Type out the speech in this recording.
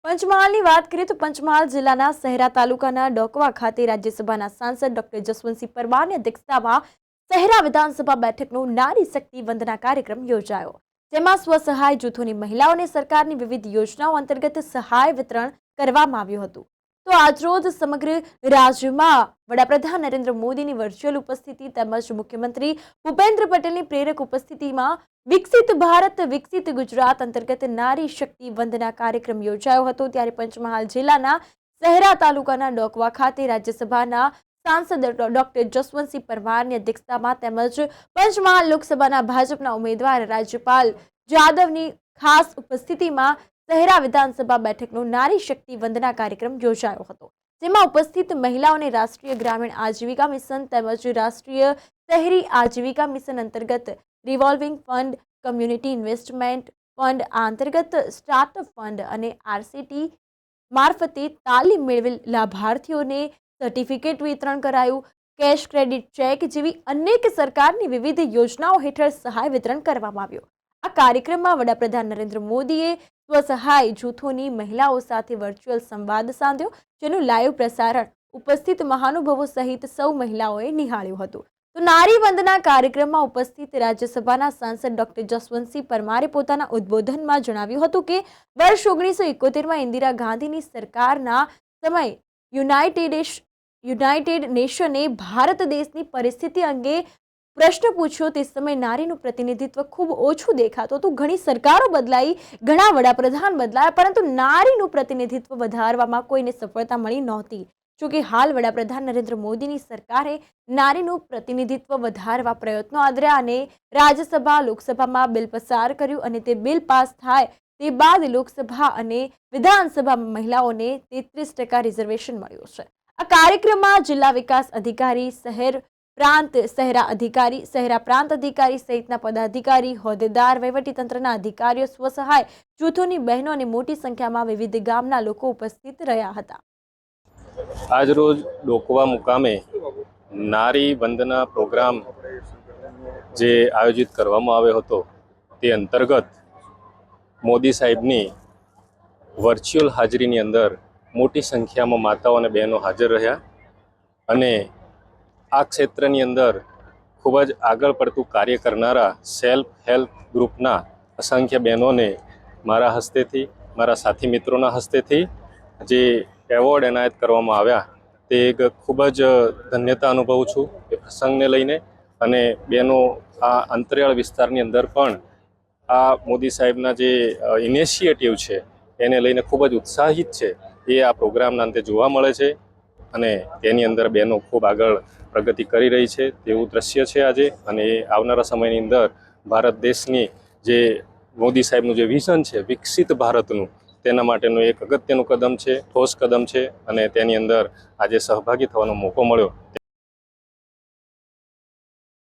પંચમહાલની વાત કરીએ તો પંચમહાલ જિલ્લાના શહેરા તાલુકાના ડોકવા ખાતે રાજ્યસભાના સાંસદ ડોક્ટર જસવંતસિંહ પરમારની અધ્યક્ષતામાં શહેરા વિધાનસભા બેઠકનો નારી શક્તિ વંદના કાર્યક્રમ યોજાયો, જેમાં સ્વસહાય જૂથોની મહિલાઓને સરકારની વિવિધ યોજનાઓ અંતર્ગત સહાય વિતરણ કરવામાં આવ્યું હતું। તો આજરોજ સમગ્ર રાજ્યમાં વડાપ્રધાન નરેન્દ્ર મોદીની વર્ચ્યુઅલ ઉપસ્થિતિ તેમજ મુખ્યમંત્રી ભૂપેન્દ્ર પટેલની પ્રેરક ઉપસ્થિતિમાં વિકસિત ભારત વિકસિત ગુજરાત અંતર્ગત નારી શક્તિ વંદના કાર્યક્રમ યોજાયો હતો। ત્યારે પંચમહાલ જિલ્લાના શહેરા તાલુકાના ડોકવા ખાતે રાજ્યસભાના સાંસદ ડોક્ટર જસવંતસિંહ પરમારની અધ્યક્ષતામાં તેમજ પંચમહાલ લોકસભાના ભાજપના ઉમેદવાર રાજ્યપાલ જાદવની ખાસ ઉપસ્થિતિમાં શહેરા વિધાનસભા બેઠકનો નારી શક્તિ વંદના કાર્યક્રમ યોજાયો હતો, જેમાં ઉપસ્થિત મહિલાઓને રાષ્ટ્રીય ગ્રામીણ આજીવિકા મિશન તેમજ રાષ્ટ્રીય શહેરી આજીવિકા મિશન અંતર્ગત revolving fund, community investment fund અંતર્ગત સ્ટાર્ટઅપ ફંડ અને આરસીટી મારફતે તાલીમ મેળવેલ લાભાર્થીઓને સર્ટિફિકેટ વિતરણ કરાયું। કેશ ક્રેડિટ ચેક જેવી અનેક સરકારની વિવિધ યોજનાઓ હેઠળ સહાય વિતરણ કરવામાં આવ્યું। આ કાર્યક્રમમાં વડાપ્રધાન નરેન્દ્ર મોદીએ સ્વસહાય જૂથોની મહિલાઓ સાથે વર્ચ્યુઅલ સંવાદ સાધ્યો, જેનું લાઈવ પ્રસારણ ઉપસ્થિત મહાનુભાવો સહિત સૌ મહિલાઓએ નિહાળ્યું હતું। તો નારી વંદના કાર્યક્રમમાં ઉપસ્થિત રાજ્યસભાના સાંસદ ડોક્ટર જસવંતસિંહ પરમારે પોતાના ઉદ્બોધનમાં જણાવ્યું હતું કે વર્ષ 1971માં ઇન્દિરા ગાંધીની સરકારના સમયે યુનાઇટેડ નેશને ભારત દેશની પરિસ્થિતિ અંગે પ્રશ્ન પૂછ્યો। તે સમયે નારીનું પ્રતિનિધિત્વ ખૂબ ઓછું દેખાતું હતું। ઘણી સરકારો બદલાઈ, ઘણા વડાપ્રધાન બદલાયા, પરંતુ નારીનું પ્રતિનિધિત્વ વધારવામાં કોઈને સફળતા મળી નહોતી। જોકે હાલ વડાપ્રધાન નરેન્દ્ર મોદીની સરકારે નારીનું પ્રતિનિધિત્વ વધારવા પ્રયત્નો આદર્યા અને રાજ્યસભા લોકસભામાં બિલ પસાર કર્યું અને તે બિલ પાસ થાય તે બાદ લોકસભા અને વિધાનસભામાં મહિલાઓને 33% રિઝર્વેશન મળ્યું છે। આ કાર્યક્રમમાં જિલ્લા વિકાસ અધિકારી, શહેરા પ્રાંત અધિકારી સહિતના પદાધિકારી, હોદ્દેદાર, વહીવટીતંત્રના અધિકારીઓ, સ્વસહાય જૂથોની બહેનો અને મોટી સંખ્યામાં વિવિધ ગામના લોકો ઉપસ્થિત રહ્યા હતા। આજરોજ ડોકવા મુકામે નારી વંદના પ્રોગ્રામ જે આયોજિત કરવામાં આવ્યો હતો તે અંતર્ગત મોદી સાહેબની વર્ચ્યુઅલ હાજરીની અંદર મોટી સંખ્યામાં માતાઓ અને બહેનો હાજર રહ્યા અને આ ક્ષેત્રની અંદર ખૂબ જ આગળ પડતું કાર્ય કરનારા સેલ્ફ હેલ્પ ગ્રુપના અસંખ્ય બહેનોને મારા હસ્તેથી, મારા સાથી મિત્રોના હસ્તેથી જે એવોર્ડ એનાયત કરવામાં આવ્યા તે એક ખૂબ જ ધન્યતા અનુભવું છું એ પ્રસંગને લઈને। અને બહેનો આ અંતરિયાળ વિસ્તારની અંદર પણ આ મોદી સાહેબના જે ઇનિશિયેટિવ છે એને લઈને ખૂબ જ ઉત્સાહિત છે, એ આ પ્રોગ્રામના અંતે જોવા મળે છે અને તેની અંદર બહેનો ખૂબ આગળ પ્રગતિ કરી રહી છે તેવું દ્રશ્ય છે આજે। અને એ આવનારા સમયની અંદર ભારત દેશની જે મોદી સાહેબનું જે વિઝન છે વિકસિત ભારતનું, તેના માટેનું એક અગત્યનું કદમ છે, ઠોસ કદમ છે અને તેની અંદર આજે સહભાગી થવાનો મોકો મળ્યો।